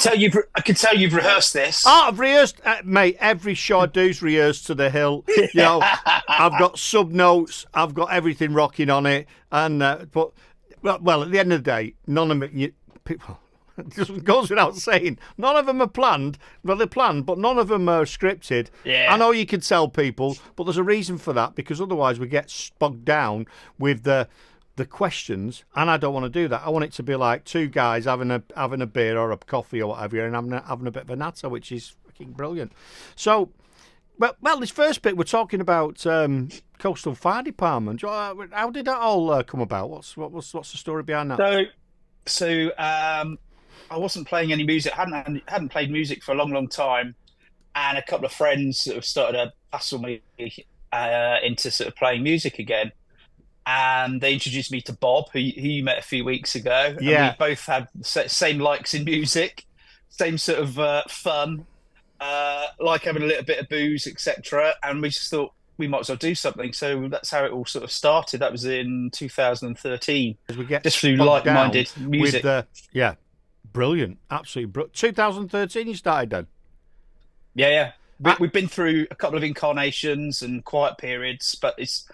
I can tell you've rehearsed this. Oh, I've rehearsed, mate. Every show I do's rehearsed to the hilt. You know, I've got sub notes. I've got everything rocking on it. And but well, at the end of the day, none of it. People. It just goes without saying. None of them are planned. Well, they're planned, but none of them are scripted. Yeah. I know you can tell people, but there's a reason for that, because otherwise we get bogged down with the questions, and I don't want to do that. I want it to be like two guys having a beer or a coffee or whatever, and having a bit of a natter, which is fucking brilliant. So, well, this first bit we're talking about Coastal Fire Department. How did that all come about? What's the story behind that? So I wasn't playing any music. Hadn't played music for a long time, and a couple of friends sort of started to hustle me into sort of playing music again. And they introduced me to Bob, who you met a few weeks ago. Yeah. And we both had the same likes in music, same sort of fun, like having a little bit of booze, etc. And we just thought we might as well do something. So that's how it all sort of started. That was in 2013. As we get just through like-minded music. Yeah, brilliant, absolutely brilliant. 2013 you started then? Yeah. We've been through a couple of incarnations and quiet periods, but it's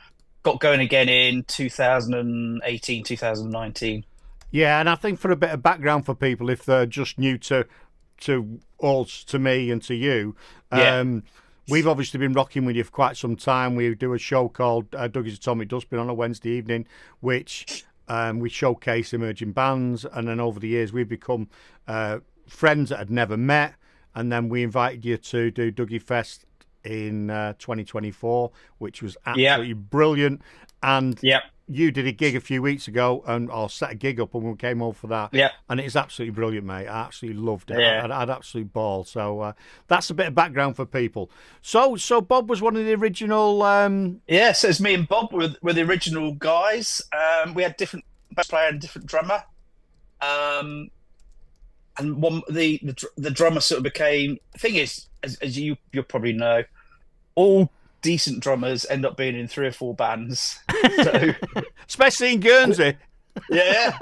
got going again in 2018, 2019. Yeah, and I think for a bit of background for people, if they're just new to us, to me and to you, we've obviously been rocking with you for quite some time. We do a show called Dougie's Atomic Dustbin on a Wednesday evening, which we showcase emerging bands, and then over the years we've become friends that had never met, and then we invited you to do Dougie Fest in 2024, which was absolutely brilliant. And you did a gig a few weeks ago, or set a gig up, and we came over for that. And it's absolutely brilliant, mate. I absolutely loved it. I had absolute ball. So that's a bit of background for people. So Bob was one of the original. So it's me and Bob were the original guys. We had different bass player and different drummer. And the drummer sort of became. The thing is, as you'll probably know, all decent drummers end up being in 3 or 4 bands. So, especially in Guernsey. Yeah.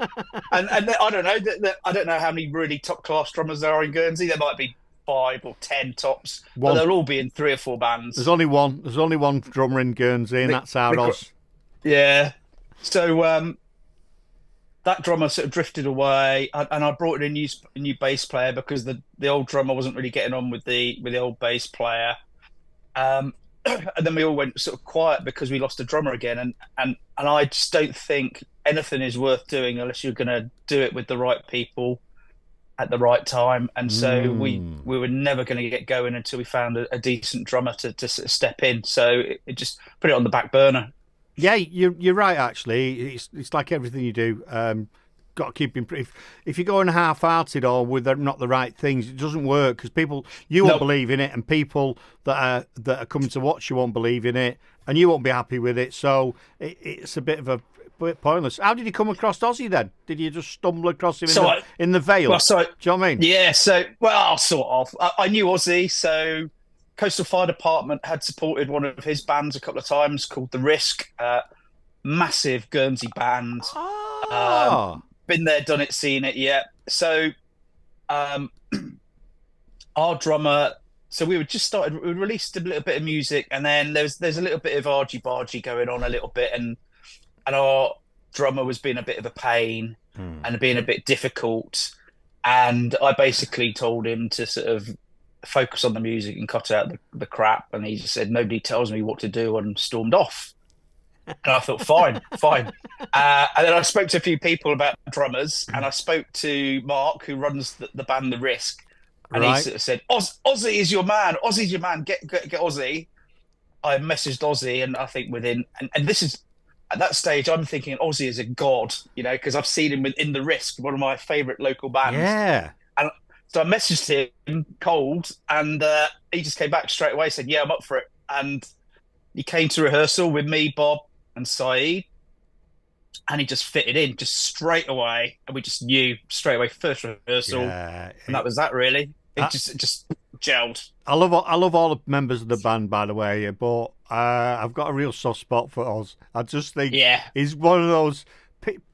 And I don't know. I don't know how many really top class drummers there are in Guernsey. There might be 5 or 10 tops. But they'll all be in 3 or 4 bands. There's only one drummer in Guernsey, and that's our Oz. Yeah. So that drummer sort of drifted away, and I brought in a new bass player because the old drummer wasn't really getting on with the old bass player. And then we all went sort of quiet because we lost a drummer again, and I just don't think anything is worth doing unless you're going to do it with the right people at the right time. And so we were never going to get going until we found a decent drummer to sort of step in. So it just put it on the back burner. Yeah, you're right. Actually, it's like everything you do. Got to keep if you're going half-hearted or with not the right things, it doesn't work, because you won't believe in it, and people that are coming to watch you won't believe in it, and you won't be happy with it. So it's a bit pointless. How did you come across Ozzy then? Did you just stumble across him in the Vale? Well, do you know what I mean? Yeah. So sort of. I knew Ozzy, so Coastal Fire Department had supported one of his bands a couple of times called The Risk, massive Guernsey band. Been there, done it, seen it, yeah. So our drummer, so we released a little bit of music, and then there's a little bit of argy-bargy going on a little bit, and our drummer was being a bit of a pain and being a bit difficult, and I basically told him to sort of focus on the music and cut out the crap, and he just said, nobody tells me what to do, and stormed off. And I thought, fine. And then I spoke to a few people about drummers, and I spoke to Mark, who runs the band The Risk, and he sort of said, Ozzy is your man. Ozzy's your man. Get Ozzy. I messaged Ozzy, and I think within, and this is, at that stage, I'm thinking Ozzy is a god, because I've seen him in The Risk, one of my favourite local bands. Yeah. And so I messaged him cold, and he just came back straight away, said, yeah, I'm up for it. And he came to rehearsal with me, Bob, and Saeed, and he just fitted in just straight away, and we just knew straight away, first rehearsal, and that was that really. It just gelled. I love all the members of the band, by the way, but I've got a real soft spot for Oz. I just think he's one of those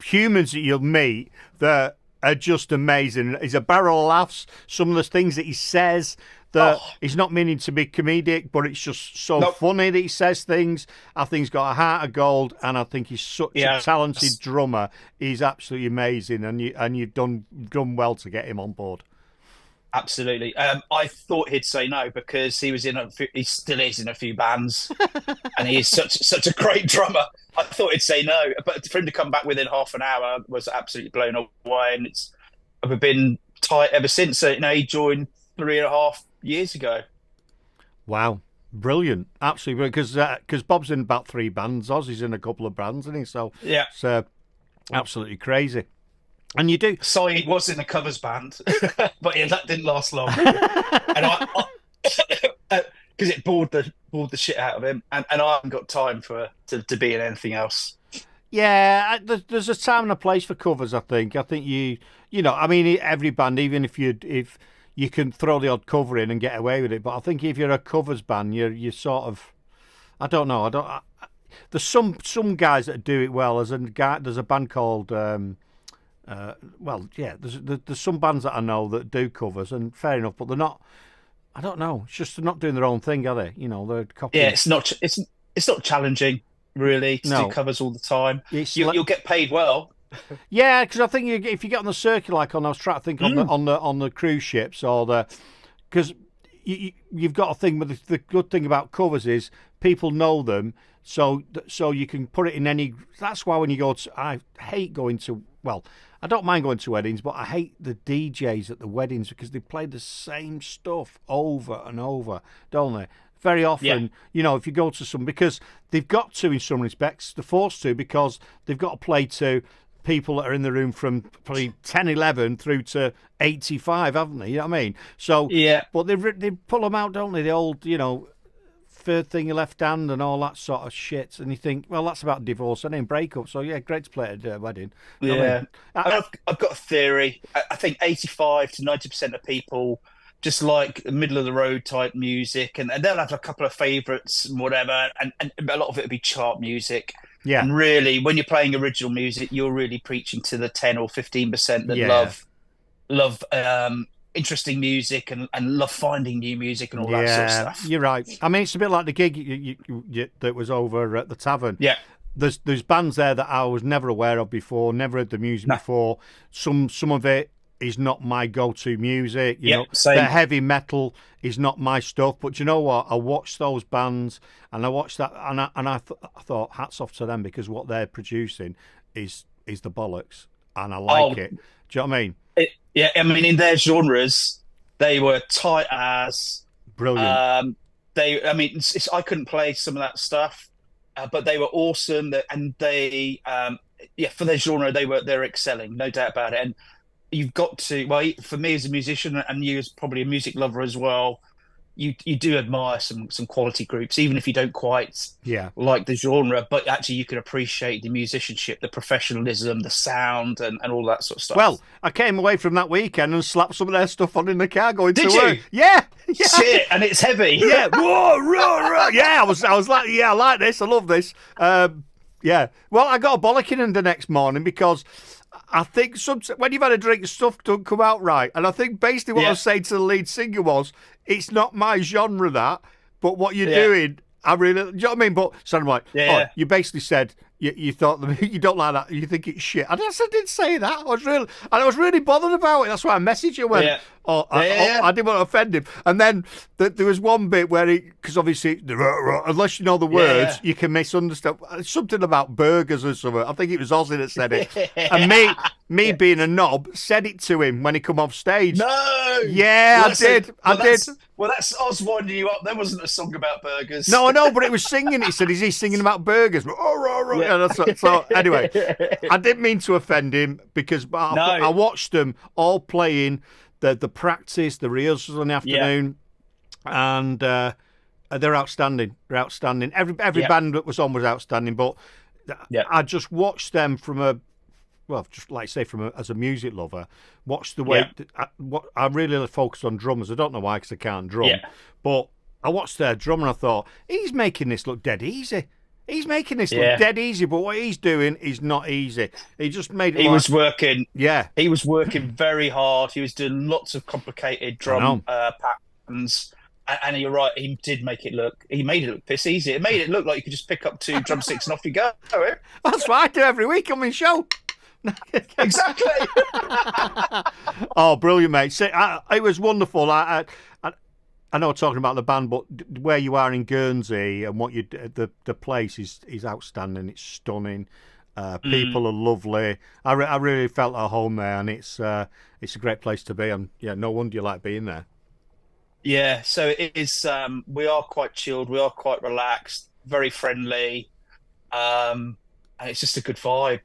humans that you'll meet that are just amazing. He's a barrel of laughs. Some of the things that he says that he's not meaning to be comedic, but it's just so funny that he says things. I think he's got a heart of gold, and I think he's such a talented drummer. He's absolutely amazing, and you've done well to get him on board. Absolutely. I thought he'd say no because he still is in a few bands, and he is such a great drummer. I thought he'd say no, but for him to come back within half an hour, I was absolutely blown away, and I've been tight ever since. So he joined 3.5 years ago. Wow, brilliant! Absolutely, because Bob's in about 3 bands, Ozzy's in a couple of bands, isn't he? So yeah, it's absolutely crazy. And you do. So he was in a covers band, but that didn't last long. And because it bored the shit out of him, and I haven't got time to be in anything else. Yeah, there's a time and a place for covers. I think you know, I mean, every band, even if you can throw the odd cover in and get away with it, but I think if you're a covers band, you're sort of, I don't know, there's some guys that do it well. There's a band called. There's some bands that I know that do covers, and fair enough, but they're not. I don't know. It's just they're not doing their own thing, are they? You know, they're copying. Yeah, it's not challenging really to do covers all the time. You'll get paid well. Yeah, because I think if you get on the circuit, like I was trying to think on the cruise ships because you've got to think. But the good thing about covers is people know them, so you can put it in any. That's why when you go to, I hate going to. Well, I don't mind going to weddings, but I hate the DJs at the weddings because they play the same stuff over and over, don't they? Very often, you know, if you go to some, because they've got to, in some respects, they're forced to, because they've got to play to people that are in the room from probably 10, 11 through to 85, haven't they? You know what I mean? So, but they pull them out, don't they? The old, you know, third thing your left hand and all that sort of shit, and you think, well, that's about divorce and then breakup. So yeah, great to play at a wedding. Yeah, I've got a theory. I think 85 to 90% of people just like middle of the road type music, and they'll have a couple of favourites and whatever, and a lot of it will be chart music. Yeah, and really, when you're playing original music, you're really preaching to the 10 or 15% that love interesting music and love finding new music and all that sort of stuff. You're right. I mean, it's a bit like the gig that was over at the tavern. Yeah. There's bands there that I was never aware of before, never heard the music before. Some of it is not my go-to music. You know, same. The heavy metal is not my stuff. But you know what? I watched those bands and I watched that, and I thought, hats off to them, because what they're producing is the bollocks, and I like it. Do you know what I mean? I mean, in their genres, they were tight as brilliant. I couldn't play some of that stuff, but they were awesome. And they, for their genre, they're excelling, no doubt about it. And you've got to, well, for me as a musician, and you as probably a music lover as well, you do admire some quality groups, even if you don't quite like the genre, but actually you can appreciate the musicianship, the professionalism, the sound, and all that sort of stuff. Well, I came away from that weekend and slapped some of their stuff on in the car going to work. You? Yeah. Shit, and it's heavy. Yeah. Whoa, rah. Yeah, I was like, I like this. I love this. Yeah. Well, I got a bollocking in the next morning because I think when you've had a drink, stuff don't come out right. And I think basically what I was saying to the lead singer was, it's not my genre, that, but what you're doing, I really, do you know what I mean? But so I'm like, you basically said you thought you don't like that, you think it's shit. I didn't say that. I was really bothered about it. That's why I messaged you when I didn't want to offend him. And then there was one bit where because obviously unless you know the words, you can misunderstand something about burgers or something. I think it was Ozzy that said it, and me being a knob said it to him when he come off stage. No, I did. Well, that's Oz winding you up. There wasn't a song about burgers. No, I know, but it was singing. He said, "Is he singing about burgers?" So anyway, I didn't mean to offend him because I watched them all playing the practice, the rehearsals in the afternoon, and they're outstanding. They're outstanding. Every band that was on was outstanding, but I just watched them just like say as a music lover, watch the way I really focused on drummers. I don't know why, because I can't drum, but I watched their drummer and I thought, he's making this look dead easy. He's making this look Yeah. dead easy, but what he's doing is not easy. He just made it He like, was working. yeah, He was working very hard. He was doing lots of complicated I drum know. patterns. And you're right, he did make it look. He made it look piss easy. It made it look like you could just pick up two drumsticks and off you go. That's what I do every week on my show. Exactly. Oh, brilliant, mate! See, it was wonderful. I know we're talking about the band, but where you are in Guernsey and what you the place is outstanding. It's stunning. People are lovely. I really felt at home there, and it's a great place to be. And yeah, no wonder you like being there. Yeah, so it is. We are quite chilled. We are quite relaxed, very friendly, and it's just a good vibe.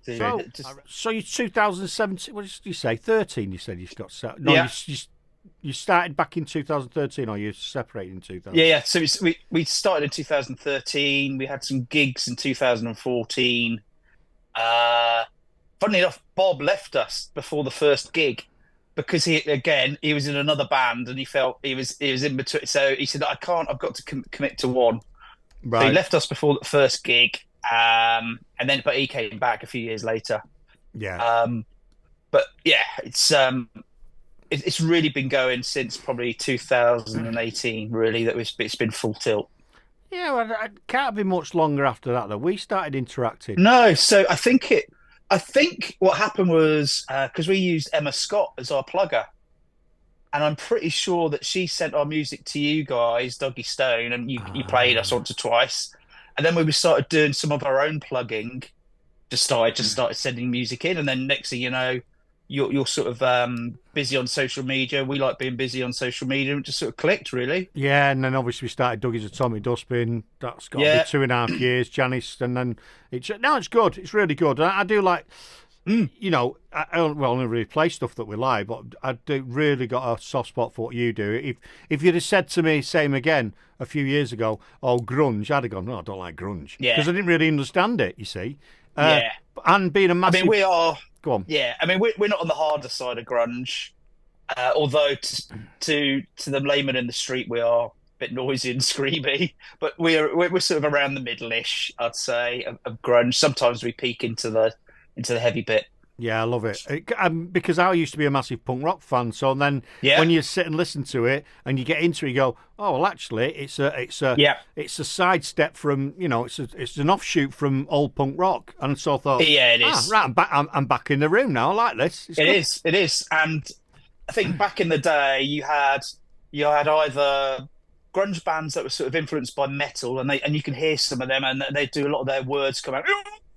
So you 2017. What did you say? 13. You said you got set. No, Yeah. you started back in 2013, or you separated in 2000. Yeah. So we started in 2013. We had some gigs in 2014. Funnily enough, Bob left us before the first gig because he was in another band and he felt he was in between. So he said, "I can't. I've got to commit to one." Right. So he left us before the first gig, but he came back a few years later. Yeah. But yeah, it's really been going since probably 2018. Really, it's been full tilt. Yeah, well, it can't be much longer after that, though. We started interacting. No, so I think what happened was because we used Emma Scott as our plugger, and I'm pretty sure that she sent our music to you guys, Doggy Stone, and you played us once or twice, and then we started doing some of our own plugging. Just started sending music in, and then next thing you know, you're sort of busy on social media. We like being busy on social media, and it just sort of clicked, really. Yeah, and then obviously we started Dougie's Atomic Dustbin. That's got to be 2.5 years, Janice, and then it's good. It's really good. I do like, you know, I only really play stuff that we like, but I do really got a soft spot for what you do. If you'd have said to me, same again, a few years ago, oh, grunge, I'd have gone, no, I don't like grunge. Yeah. Because I didn't really understand it, you see. Yeah. And being a massive... I mean, we are... Go on. Yeah, I mean, we're not on the harder side of grunge, although to the layman in the street, we are a bit noisy and screamy. But we're sort of around the middle-ish, I'd say, of grunge. Sometimes we peek into the heavy bit. Yeah, I love it. Because I used to be a massive punk rock fan. So then when you sit and listen to it and you get into it, you go, oh, well, actually, it's a sidestep from, you know, it's an offshoot from old punk rock. And so I thought, yeah, it is. Right, I'm back in the room now. I like this. It is. And I think back in the day, you had either grunge bands that were sort of influenced by metal, and you can hear some of them, and they do a lot of their words come out.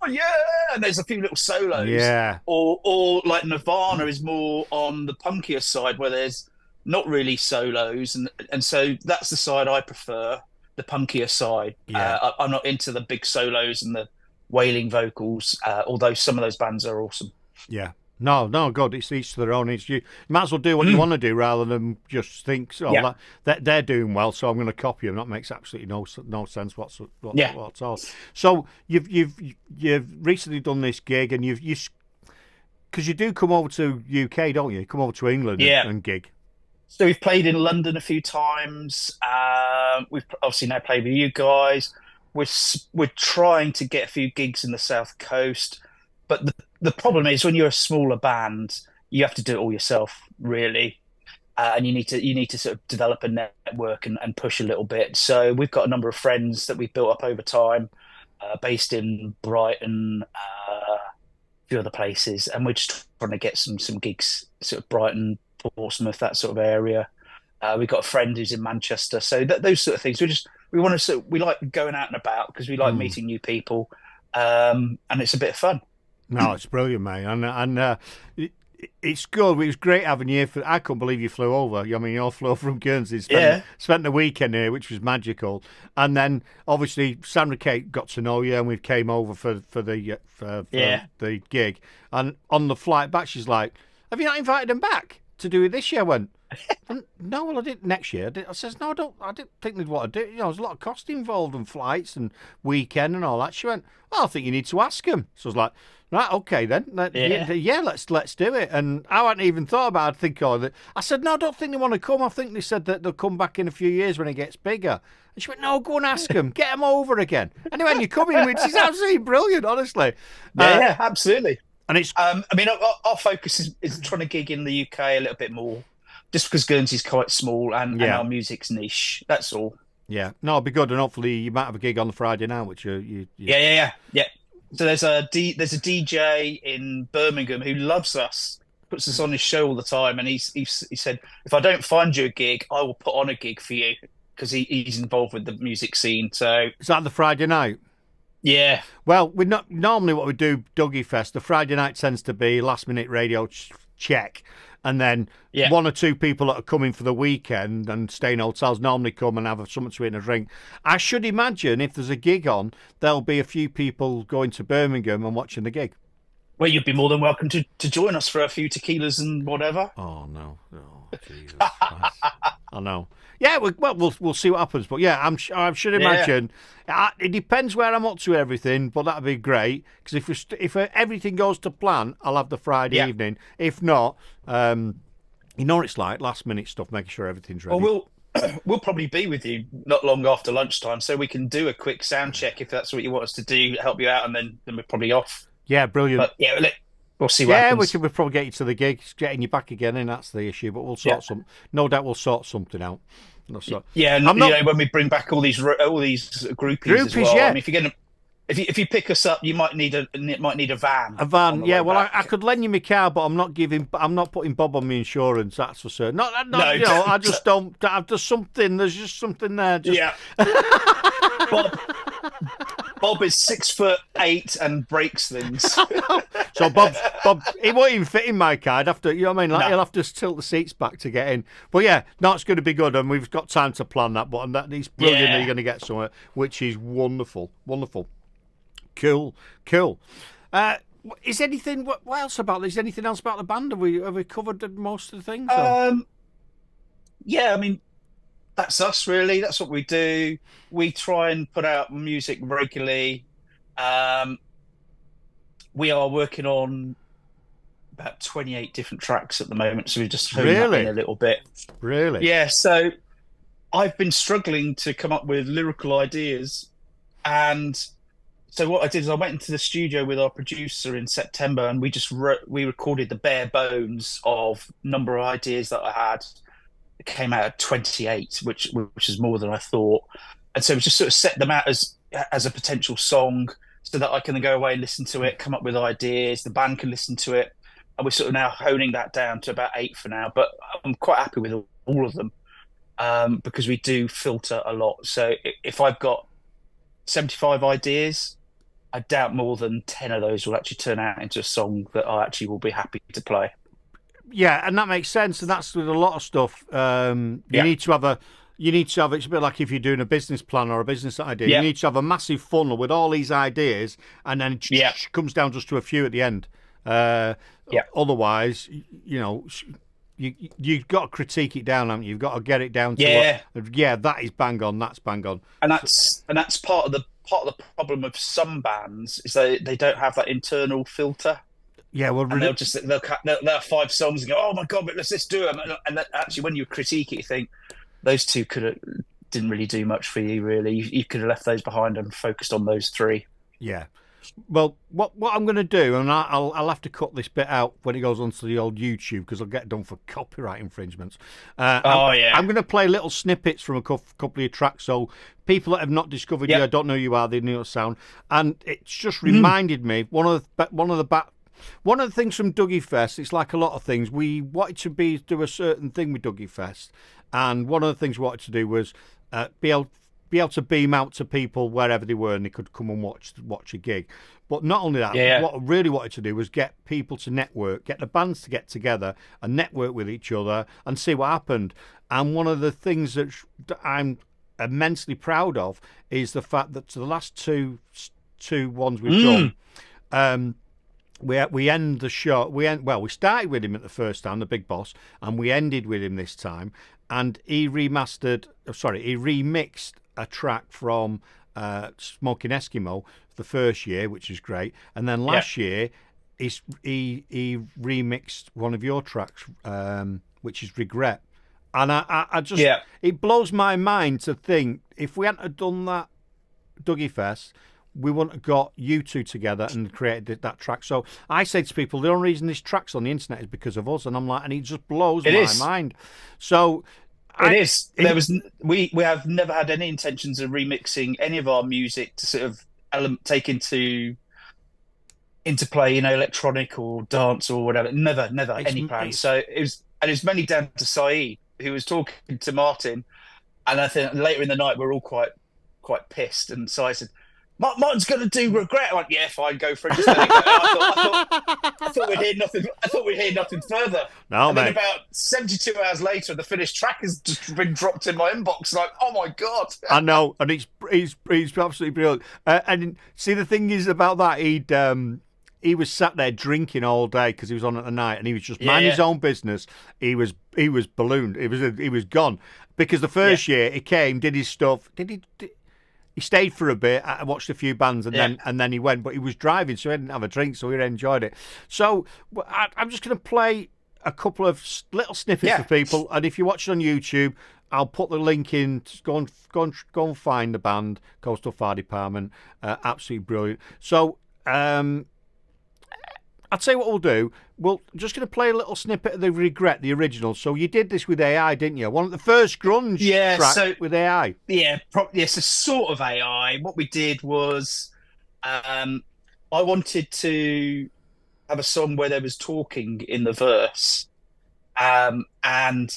Oh, yeah, and there's a few little solos. Yeah. Or like Nirvana is more on the punkier side where there's not really solos, and so that's the side I prefer, the punkier side. Yeah. I'm not into the big solos and the wailing vocals, although some of those bands are awesome. Yeah. No, God, it's each to their own. You might as well do what you want to do rather than just think, that they're doing well, so I'm going to copy them. That makes absolutely no sense whatsoever. So you've recently done this gig, and you've because you do come over to UK, don't you? You come over to England and gig. So we've played in London a few times. We've obviously now played with you guys. We're trying to get a few gigs in the South Coast, but the problem is when you're a smaller band, you have to do it all yourself, really, and you need to sort of develop a network and push a little bit. So we've got a number of friends that we've built up over time, based in Brighton, a few other places, and we're just trying to get some gigs, sort of Brighton, Portsmouth, that sort of area. We've got a friend who's in Manchester, so those sort of things. We like going out and about because we like meeting new people, and it's a bit of fun. No, it's brilliant, mate, and it's good. It was great having you here. I couldn't believe you flew over. I mean, you all flew over from Guernsey, spent the weekend here, which was magical. And then obviously Sandra Kate got to know you, and we came over for the gig. And on the flight back, she's like, "Have you not invited them back to do it this year?" I went, No, well, I didn't next year. I says, no, I didn't think they'd want to do it. There's a lot of cost involved and flights and weekend and all that. She went, well, I think you need to ask them. So I was like, right, okay then. Yeah, let's do it. And I hadn't even thought about it. I said, no, I don't think they want to come. I think they said that they'll come back in a few years when it gets bigger. And she went, no, go and ask them. Get them over again. Anyway, and you're coming, which is absolutely brilliant, honestly. Yeah, absolutely. And it's, I mean, our focus is trying to gig in the UK a little bit more, just because Guernsey's quite small and our music's niche. That's all. Yeah, no, it'll be good, and hopefully you might have a gig on the Friday now, which you. Yeah. So there's a DJ in Birmingham who loves us, puts us on his show all the time, and he said, if I don't find you a gig, I will put on a gig for you, because he's involved with the music scene. So is that the Friday night? Yeah. Well, we not normally what we do, Dougie Fest. The Friday night tends to be last minute radio check, and then one or two people that are coming for the weekend and stay in hotels normally come and have something to eat and a drink. I should imagine if there's a gig on, there'll be a few people going to Birmingham and watching the gig. Well, you'd be more than welcome to join us for a few tequilas and whatever. Oh no! Oh Jesus! I know. Yeah, we'll see what happens. But yeah, I should imagine. It depends where I'm up to everything, but that'd be great, because if everything goes to plan, I'll have the Friday evening. If not, you know what it's like, last minute stuff, making sure everything's ready. Well, we'll probably be with you not long after lunchtime, so we can do a quick sound check if that's what you want us to do, help you out, and then we're probably off. Yeah, brilliant. But yeah, we'll see what happens. We'll probably get you to the gig, getting you back again, and that's the issue. But we'll sort no doubt we'll sort something out. When we bring back all these groupies as well. Yeah. I mean, if you pick us up, you might need a van. A van, yeah. Well, I could lend you my car, but I'm not putting Bob on my insurance. That's for certain. No, I just don't. There's just something there. Yeah. Bob is 6'8" and breaks things. So Bob, he won't even fit in my car. I'd have to, you know what I mean? He'll have to tilt the seats back to get in. But yeah, no, it's going to be good, and we've got time to plan that. But it's brilliant that you're going to get somewhere, which is wonderful. Cool. Is anything? What else about this? Is anything else about the band? Have we covered most of the things? Yeah, I mean, that's us really. That's what we do. We try and put out music regularly. We are working on about 28 different tracks at the moment, so we've just honed that in a little bit. Really? Yeah. So I've been struggling to come up with lyrical ideas, and so what I did is I went into the studio with our producer in September, and we recorded the bare bones of number of ideas that I had. It came out at 28, which is more than I thought. And so we just sort of set them out as a potential song, so that I can then go away and listen to it, come up with ideas, the band can listen to it. And we're sort of now honing that down to about 8 for now. But I'm quite happy with all of them, because we do filter a lot. So if I've got 75 ideas, I doubt more than 10 of those will actually turn out into a song that I actually will be happy to play. Yeah, and that makes sense, and that's with a lot of stuff. You need to have it's a bit like if you're doing a business plan or a business idea. You need to have a massive funnel with all these ideas, and then it comes down just to a few at the end. Otherwise, you've got to critique it down, haven't you? You've got to get it down to that is bang on. That's bang on. And that's part of the problem of some bands is they don't have that internal filter. Yeah, well, and they'll have 5 songs and go, oh my god, but let's do them. And that, actually, when you critique it, you think those 2 didn't really do much for you. Really, you could have left those behind and focused on those 3. Yeah. Well, what I'm going to do, and I'll have to cut this bit out when it goes onto the old YouTube, because I'll get done for copyright infringements. I'm going to play little snippets from a couple of your tracks, so people that have not discovered you, I don't know who you are, they know your sound, and it's just reminded me one of the things from Dougie Fest. It's like a lot of things. We wanted to do a certain thing with Dougie Fest, and one of the things we wanted to do was be able to beam out to people wherever they were, and they could come and watch a gig. But not only that, what I really wanted to do was get people to network, get the bands to get together and network with each other and see what happened. And one of the things that I'm immensely proud of is the fact that the last two ones we've done, we end the show. We started with him at the first time, the big boss, and we ended with him this time. And he remixed a track from Smoking Eskimo the first year, which is great. And then last year, he remixed one of your tracks, which is Regret. And I just, it blows my mind to think if we hadn't have done that Dougie Fest, we wouldn't have got you two together and created that track. So I say to people, the only reason this track's on the internet is because of us. And I'm like, and it just blows my mind. So we have never had any intentions of remixing any of our music to sort of take into play, electronic or dance or whatever. Never any plans. So it was mainly down to Saeed, who was talking to Martin, and I think later in the night we're all quite pissed, and so I said, Martin's going to do Regret. I went, yeah, fine, go for it. Just let it go. I thought we'd hear nothing. I thought we'd hear nothing further. No, and mate. then about 72 hours later, the finished track has just been dropped in my inbox. Like, oh my god! I know, and he's absolutely brilliant. And see, the thing is about that, he was sat there drinking all day because he was on at the night, and he was just minding his own business. He was ballooned. He was gone because the first year he came, did his stuff. He stayed for a bit. I watched a few bands, and then he went. But he was driving, so he didn't have a drink, so he enjoyed it. So I'm just going to play a couple of little snippets for people, and if you watch it on YouTube, I'll put the link in. Just go and find the band, Coastal Fire Department. Absolutely brilliant. So I'll tell you what we'll do. We're just going to play a little snippet of the Regret, the original. So you did this with AI, didn't you? One of the first grunge tracks with AI. Yeah, so sort of AI. What we did was I wanted to have a song where there was talking in the verse. And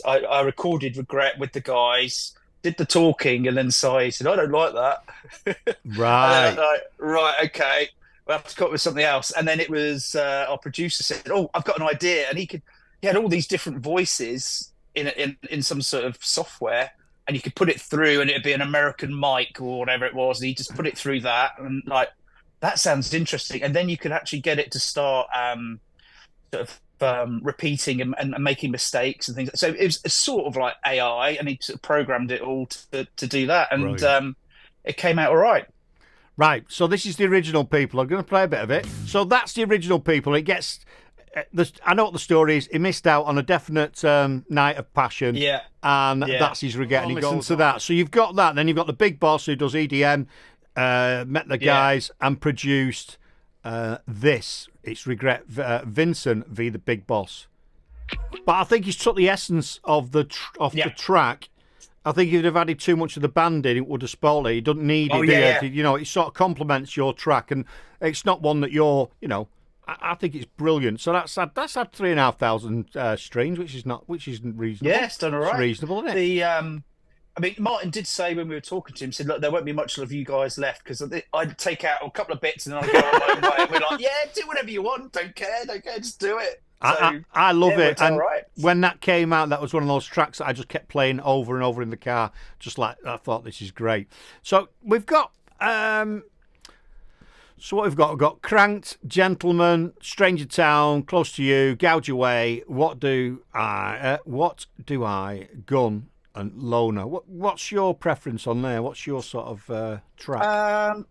I recorded Regret with the guys, did the talking, and then Sai said, I don't like that. Right. Right, okay. We'll have to come up with something else. And then it was our producer said, "Oh, I've got an idea." And he had all these different voices in some sort of software, and you could put it through, and it'd be an American mic or whatever it was. And he just put it through that, and like that sounds interesting. And then you could actually get it to start repeating and making mistakes and things. So it was sort of like AI, and he sort of programmed it all to do that, and it came out all right. Right, so this is the original People. I'm going to play a bit of it. So that's the original People. It gets... I know what the story is. He missed out on a definite night of passion. Yeah. And that's his regret. And he goes to that. So you've got that. Then you've got the big boss who does EDM, met the guys and produced this. It's Regret, Vincent v. the Big Boss. But I think he's took the essence of the track. I think if you'd have added too much of the band in, it would have spoiled it. You don't need it. It sort of complements your track, and it's not one that you're, I think it's brilliant. So that's had 3,500 streams, which isn't reasonable. Yeah, it's done all right. It's reasonable, isn't it? Martin did say when we were talking to him, said, look, there won't be much of you guys left, because I'd take out a couple of bits and then I'd go on my own way. And we're like, yeah, do whatever you want. Don't care, just do it. So, I love it. And right. when that came out, that was one of those tracks that I just kept playing over and over in the car. Just like, I thought, this is great. So we've got... So what we've got Cranked, Gentleman, Stranger Town, Close to You, Gouge Away, What Do I, Gun, and Loner. What's your preference on there? What's your sort of track?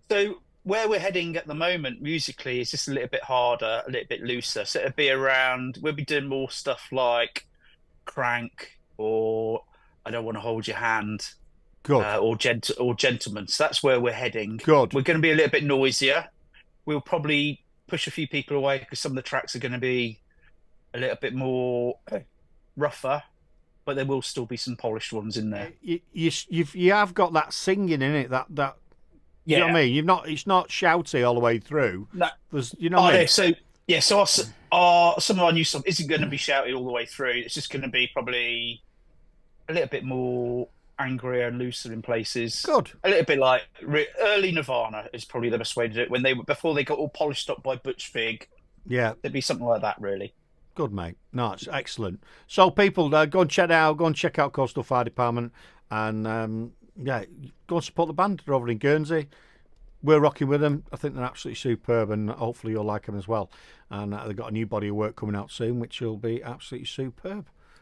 So where we're heading at the moment musically is just a little bit harder, a little bit looser. So it'd be we'll be doing more stuff like Crank or I Don't Want to Hold Your Hand. Good. Or Gentlemen. So that's where we're heading. Good. We're going to be a little bit noisier. We'll probably push a few people away because some of the tracks are going to be a little bit more rougher, but there will still be some polished ones in there. You have got that singing in it. That you know what I mean. It's not shouty all the way through. No, you know what I mean. So some of our new stuff isn't going to be shouted all the way through. It's just going to be probably a little bit more angrier and looser in places. Good. A little bit like early Nirvana is probably the best way to do it. Before they got all polished up by Butch Vig. Yeah, there'd be something like that, really. Good, mate. No, it's excellent. So, people, go and check out Coastal Fire Department, and go and support the band. They're over in Guernsey. we're rocking with them. I think they're absolutely superb, and hopefully you'll like them as well. And they've got a new body of work coming out soon, which will be absolutely superb.